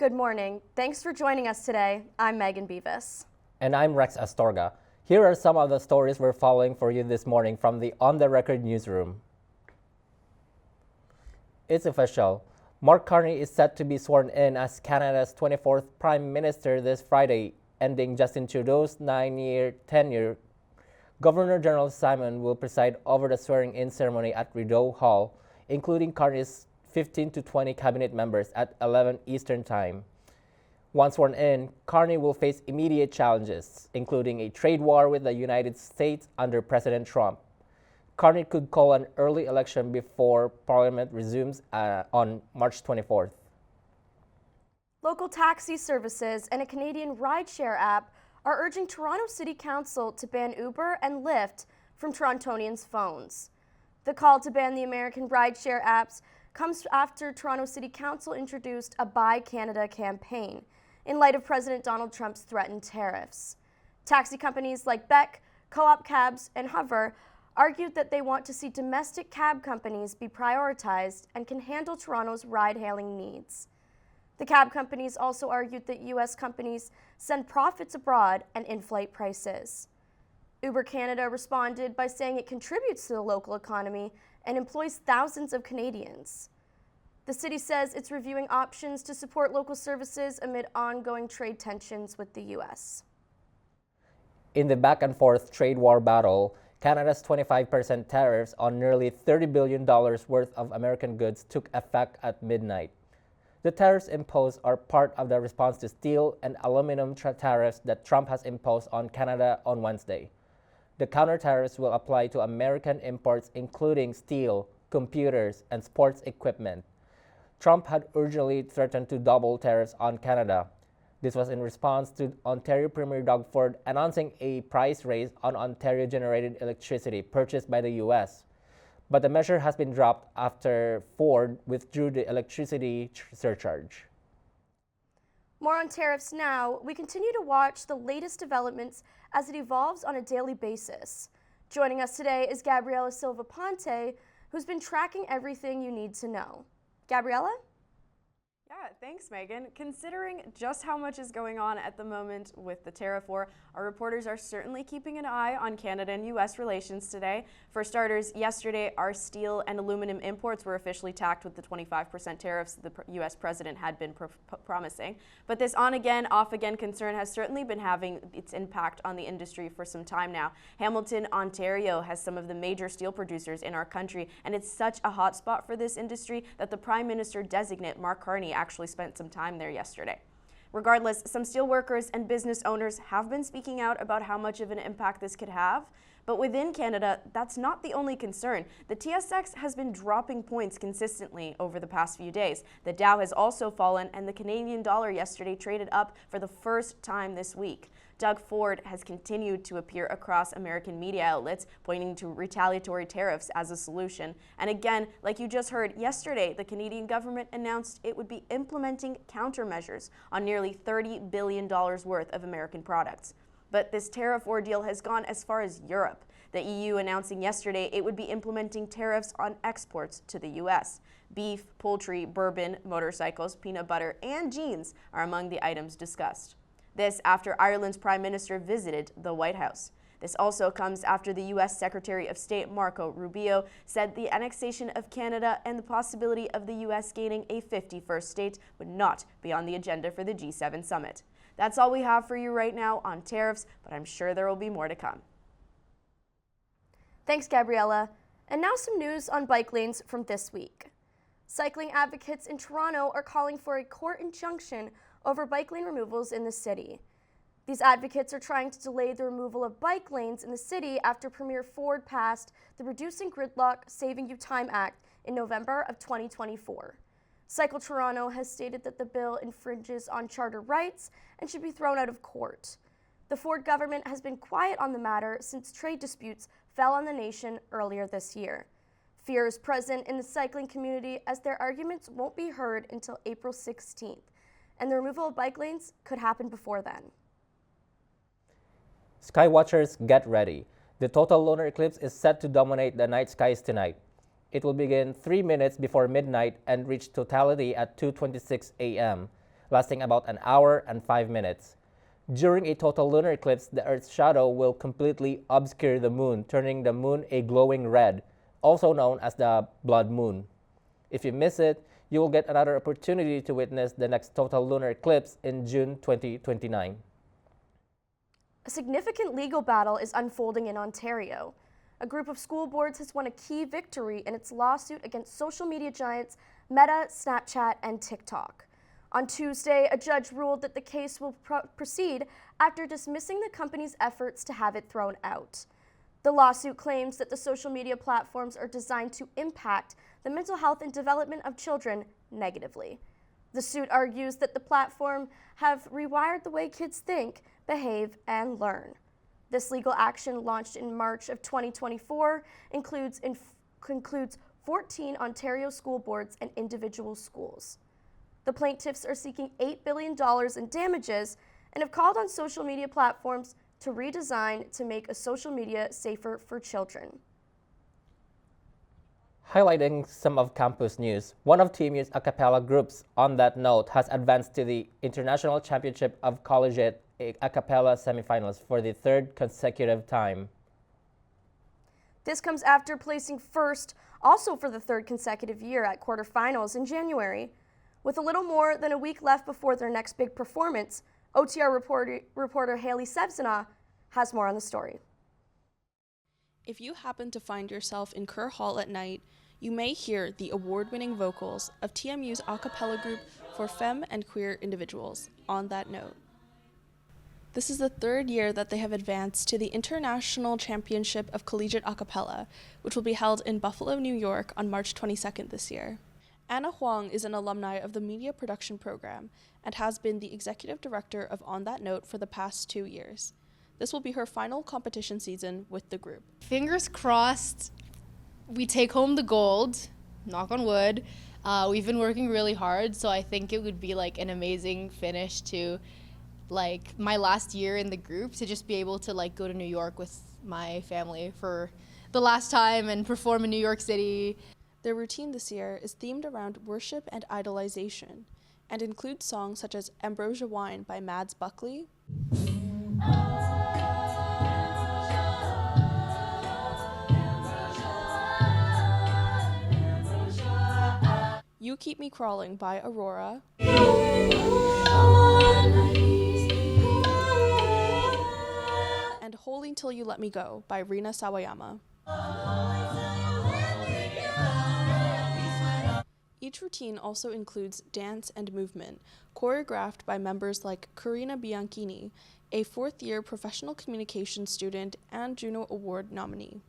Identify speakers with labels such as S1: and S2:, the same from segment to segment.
S1: Good morning. Thanks for joining us today. I'm Megan Beavis.
S2: And I'm Rex Astorga. Here are some of the stories we're following for you this morning from the On the Record newsroom. It's official. Mark Carney is set to be sworn in as Canada's 24th Prime Minister this Friday, ending Justin Trudeau's 9-year tenure. Governor General Simon will preside over the swearing-in ceremony at Rideau Hall, including Carney's 15 to 20 cabinet members at 11 Eastern Time. Once sworn in, Carney will face immediate challenges, including a trade war with the United States under President Trump. Carney could call an early election before Parliament resumes on March 24th.
S1: Local taxi services and a Canadian rideshare app are urging Toronto City Council to ban Uber and Lyft from Torontonians' phones. The call to ban the American rideshare apps comes after Toronto City Council introduced a Buy Canada campaign in light of President Donald Trump's threatened tariffs. Taxi companies like Beck, Co-op Cabs, and Hover argued that they want to see domestic cab companies be prioritized and can handle Toronto's ride-hailing needs. The cab companies also argued that U.S. companies send profits abroad and inflate prices. Uber Canada responded by saying it contributes to the local economy and employs thousands of Canadians. The city says it's reviewing options to support local services amid ongoing trade tensions with the U.S.
S2: In the back-and-forth trade war battle, Canada's 25% tariffs on nearly $30 billion worth of American goods took effect at midnight. The tariffs imposed are part of the response to steel and aluminum tariffs that Trump has imposed on Canada on Wednesday. The counter-tariffs will apply to American imports including steel, computers, and sports equipment. Trump had originally threatened to double tariffs on Canada. This was in response to Ontario Premier Doug Ford announcing a price raise on Ontario-generated electricity purchased by the U.S. But the measure has been dropped after Ford withdrew the electricity surcharge.
S1: More on tariffs now. We continue to watch the latest developments as it evolves on a daily basis. Joining us today is Gabriela Silva-Ponte, who's been tracking everything you need to know. Gabriela?
S3: Yeah, thanks, Megan. Considering just how much is going on at the moment with the tariff war, our reporters are certainly keeping an eye on Canada and U.S. relations today. For starters, yesterday, our steel and aluminum imports were officially tacked with the 25% tariffs the U.S. president had been promising. But this on-again, off-again concern has certainly been having its impact on the industry for some time now. Hamilton, Ontario has some of the major steel producers in our country, and it's such a hot spot for this industry that the Prime Minister-designate, Mark Carney, actually spent some time there yesterday. Regardless, some steelworkers and business owners have been speaking out about how much of an impact this could have. But within Canada, that's not the only concern. The TSX has been dropping points consistently over the past few days. The Dow has also fallen, and the Canadian dollar yesterday traded up for the first time this week. Doug Ford has continued to appear across American media outlets, pointing to retaliatory tariffs as a solution. And again, like you just heard, yesterday, the Canadian government announced it would be implementing countermeasures on nearly $30 billion worth of American products. But this tariff ordeal has gone as far as Europe. The EU announcing yesterday it would be implementing tariffs on exports to the U.S. Beef, poultry, bourbon, motorcycles, peanut butter, and jeans are among the items discussed. This after Ireland's Prime Minister visited the White House. This also comes after the U.S. Secretary of State Marco Rubio said the annexation of Canada and the possibility of the U.S. gaining a 51st state would not be on the agenda for the G7 summit. That's all we have for you right now on tariffs, but I'm sure there will be more to come.
S1: Thanks, Gabriela. And now some news on bike lanes from this week. Cycling advocates in Toronto are calling for a court injunction over bike lane removals in the city. These advocates are trying to delay the removal of bike lanes in the city after Premier Ford passed the Reducing Gridlock, Saving You Time Act in November of 2024. Cycle Toronto has stated that the bill infringes on charter rights and should be thrown out of court. The Ford government has been quiet on the matter since trade disputes fell on the nation earlier this year. Fear is present in the cycling community as their arguments won't be heard until April 16th, and the removal of bike lanes could happen before then.
S2: Skywatchers, get ready. The total lunar eclipse is set to dominate the night skies tonight. It will begin 3 minutes before midnight and reach totality at 2:26 a.m. lasting about an hour and 5 minutes. During a total lunar eclipse, the Earth's shadow will completely obscure the moon, turning the moon a glowing red, also known as the blood moon. If you miss it, you will get another opportunity to witness the next total lunar eclipse in June 2029.
S1: A significant legal battle is unfolding in Ontario. A group of school boards has won a key victory in its lawsuit against social media giants Meta, Snapchat, and TikTok. On Tuesday, a judge ruled that the case will proceed after dismissing the company's efforts to have it thrown out. The lawsuit claims that the social media platforms are designed to impact the mental health and development of children negatively. The suit argues that the platform have rewired the way kids think, behave, and learn. This legal action, launched in March of 2024, includes 14 Ontario school boards and individual schools. The plaintiffs are seeking $8 billion in damages and have called on social media platforms to redesign to make a social media safer for children.
S2: Highlighting some of campus news, one of TMU's a cappella groups on that note has advanced to the International Championship of Collegiate a cappella semifinals for the third consecutive time.
S1: This comes after placing first, also for the third consecutive year, at quarterfinals in January. With a little more than a week left before their next big performance, OTR reporter Haley Sengsavanh has more on the story.
S4: If you happen to find yourself in Kerr Hall at night, you may hear the award-winning vocals of TMU's a cappella group for femme and queer individuals, On That Note. This is the third year that they have advanced to the International Championship of Collegiate A Cappella, which will be held in Buffalo, New York on March 22nd this year. Anna Huang is an alumni of the media production program and has been the executive director of On That Note for the past 2 years. This will be her final competition season with the group.
S5: Fingers crossed we take home the gold, knock on wood. We've been working really hard, so I think it would be like an amazing finish to like my last year in the group, to just be able to like go to New York with my family for the last time and perform in New York City.
S4: Their routine this year is themed around worship and idolization and includes songs such as Ambrosia Wine by Mads Buckley, You Keep Me Crawling by Aurora, and Holy Till You Let Me Go by Rina Sawayama. Each routine also includes dance and movement, choreographed by members like Karina Bianchini, a fourth-year professional communications student and Juno Award nominee.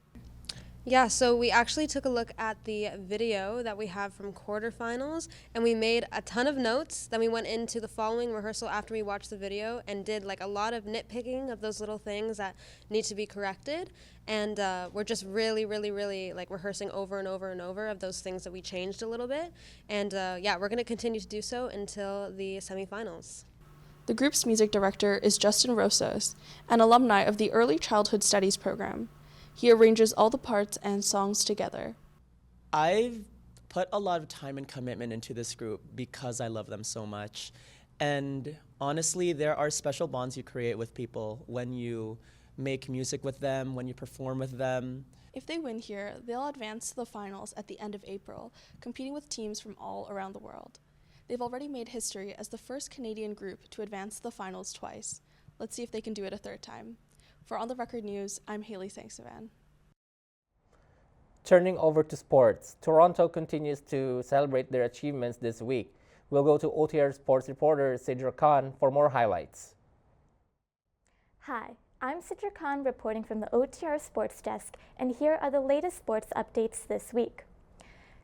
S6: Yeah, so we actually took a look at the video that we have from quarterfinals, and we made a ton of notes. Then we went into the following rehearsal after we watched the video and did like a lot of nitpicking of those little things that need to be corrected. And we're just really like rehearsing over and over and over of those things that we changed a little bit. And yeah, we're going to continue to do so until the semifinals.
S4: The group's music director is Justin Rosas, an alumni of the Early Childhood Studies program. He arranges all the parts and songs together.
S7: I've put a lot of time and commitment into this group because I love them so much. And honestly, there are special bonds you create with people when you make music with them, when you perform with them.
S4: If they win here, they'll advance to the finals at the end of April, competing with teams from all around the world. They've already made history as the first Canadian group to advance to the finals twice. Let's see if they can do it a third time. For On the Record News, I'm Haley Sengsavanh.
S2: Turning over to sports, Toronto continues to celebrate their achievements this week. We'll go to OTR sports reporter Sidra Khan for more highlights.
S8: Hi, I'm Sidra Khan reporting from the OTR Sports Desk, and here are the latest sports updates this week.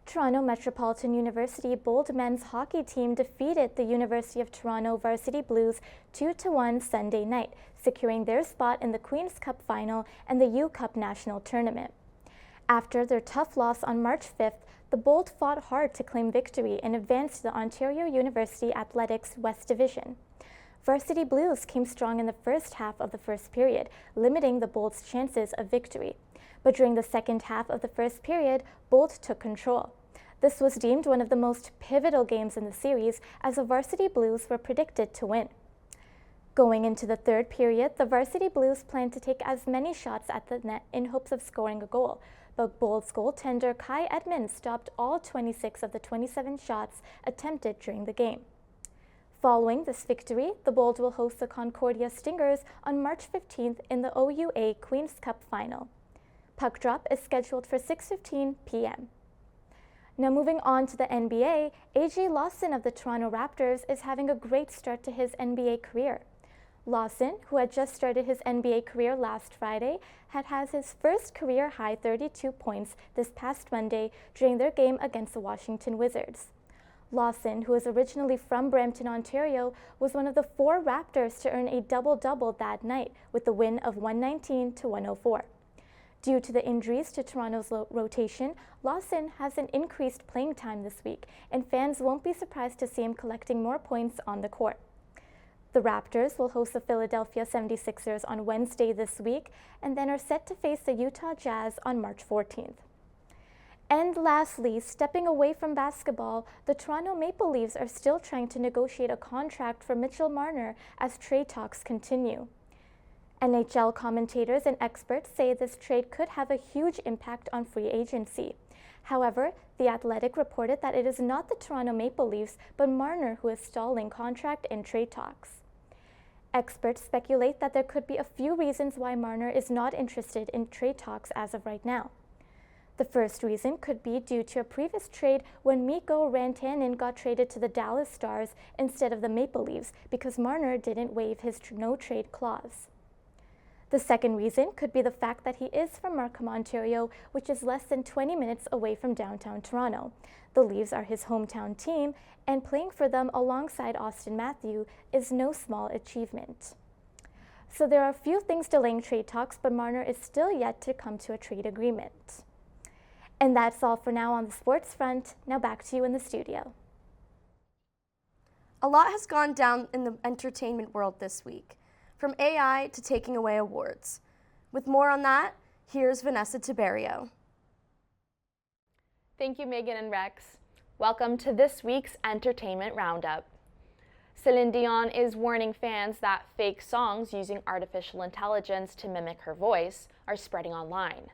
S8: Toronto Metropolitan University Bold men's hockey team defeated the University of Toronto Varsity Blues 2-1 Sunday night, securing their spot in the Queen's Cup final and the U Cup National Tournament. After their tough loss on March 5th, the Bold fought hard to claim victory and advance to the Ontario University Athletics West Division. Varsity Blues came strong in the first half of the first period, limiting the Bold's chances of victory. But during the second half of the first period, Bold took control. This was deemed one of the most pivotal games in the series as the Varsity Blues were predicted to win. Going into the third period, the Varsity Blues planned to take as many shots at the net in hopes of scoring a goal, but Bolts goaltender Kai Edmonds stopped all 26 of the 27 shots attempted during the game. Following this victory, the Bold will host the Concordia Stingers on March 15th in the OUA Queen's Cup Final. Puck drop is scheduled for 6:15 p.m. Now moving on to the NBA, AJ Lawson of the Toronto Raptors is having a great start to his NBA career. Lawson, who had just started his NBA career last Friday, has his first career-high 32 points this past Monday during their game against the Washington Wizards. Lawson, who is originally from Brampton, Ontario, was one of the 4 Raptors to earn a double-double that night with the win of 119-104. Due to the injuries to Toronto's rotation, Lawson has an increased playing time this week, and fans won't be surprised to see him collecting more points on the court. The Raptors will host the Philadelphia 76ers on Wednesday this week, and then are set to face the Utah Jazz on March 14th. And lastly, stepping away from basketball, the Toronto Maple Leafs are still trying to negotiate a contract for Mitchell Marner as trade talks continue. NHL commentators and experts say this trade could have a huge impact on free agency. However, The Athletic reported that it is not the Toronto Maple Leafs, but Marner who is stalling contract and trade talks. Experts speculate that there could be a few reasons why Marner is not interested in trade talks as of right now. The first reason could be due to a previous trade when Mikko Rantanen got traded to the Dallas Stars instead of the Maple Leafs because Marner didn't waive his no-trade clause. The second reason could be the fact that he is from Markham, Ontario, which is less than 20 minutes away from downtown Toronto. The Leafs are his hometown team, and playing for them alongside Austin Matthews is no small achievement. So there are a few things delaying trade talks, but Marner is still yet to come to a trade agreement. And that's all for now on the sports front. Now back to you in the studio.
S1: A lot has gone down in the entertainment world this week, from AI to taking away awards. With more on that, here's Vanessa Tiberio.
S9: Thank you, Megan and Rex. Welcome to this week's Entertainment Roundup. Celine Dion is warning fans that fake songs using artificial intelligence to mimic her voice are spreading online.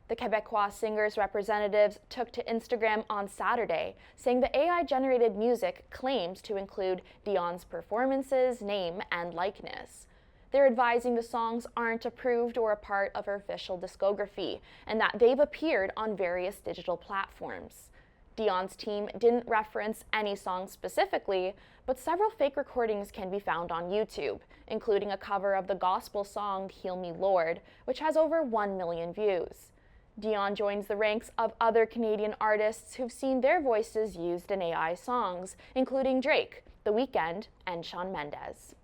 S9: The Quebecois singer's representatives took to Instagram on Saturday, saying the AI-generated music claims to include Dion's performances, name, and likeness. They're advising the songs aren't approved or a part of her official discography, and that they've appeared on various digital platforms. Dion's team didn't reference any songs specifically, but several fake recordings can be found on YouTube, including a cover of the gospel song Heal Me Lord, which has over 1 million views. Dion joins the ranks of other Canadian artists who've seen their voices used in AI songs, including Drake, The Weeknd, and Shawn Mendes.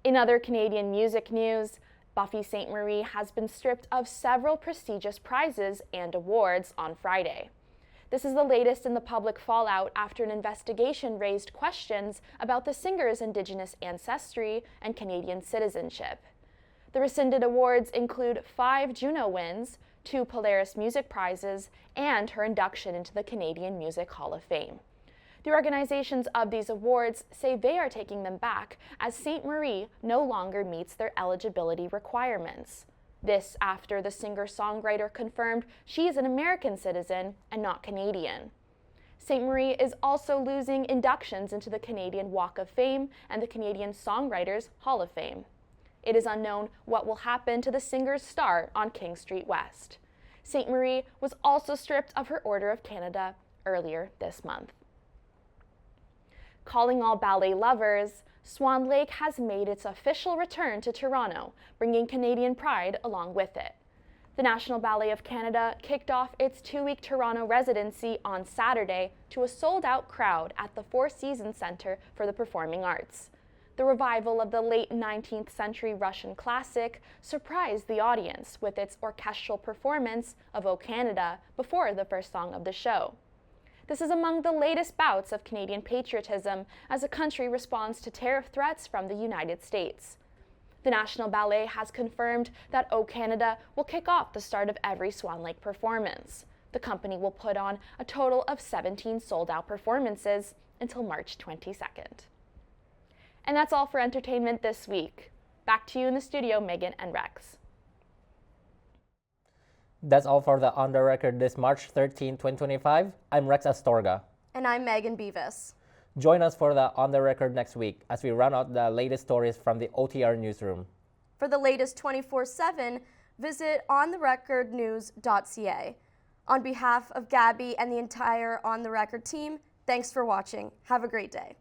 S9: In other Canadian music news, Buffy Sainte-Marie has been stripped of several prestigious prizes and awards on Friday. This is the latest in the public fallout after an investigation raised questions about the singer's Indigenous ancestry and Canadian citizenship. The rescinded awards include 5 Juno wins, 2 Polaris Music Prizes, and her induction into the Canadian Music Hall of Fame. The organizations of these awards say they are taking them back as Sainte-Marie no longer meets their eligibility requirements. This after the singer-songwriter confirmed she is an American citizen and not Canadian. Sainte-Marie is also losing inductions into the Canadian Walk of Fame and the Canadian Songwriters Hall of Fame. It is unknown what will happen to the singer's star on King Street West. Sainte-Marie was also stripped of her Order of Canada earlier this month. Calling all ballet lovers, Swan Lake has made its official return to Toronto, bringing Canadian pride along with it. The National Ballet of Canada kicked off its 2-week Toronto residency on Saturday to a sold-out crowd at the Four Seasons Centre for the Performing Arts. The revival of the late 19th century Russian classic surprised the audience with its orchestral performance of O Canada before the first song of the show. This is among the latest bouts of Canadian patriotism as the country responds to tariff threats from the United States. The National Ballet has confirmed that O Canada will kick off the start of every Swan Lake performance. The company will put on a total of 17 sold-out performances until March 22nd. And that's all for entertainment this week. Back to you in the studio, Megan and Rex.
S2: That's all for the On the Record this March 13, 2025. I'm Rex Astorga.
S1: And I'm Megan Beavis.
S2: Join us for the On the Record next week as we run out the latest stories from the OTR newsroom.
S1: For the latest 24/7, visit ontherecordnews.ca. On behalf of Gabby and the entire On the Record team, thanks for watching. Have a great day.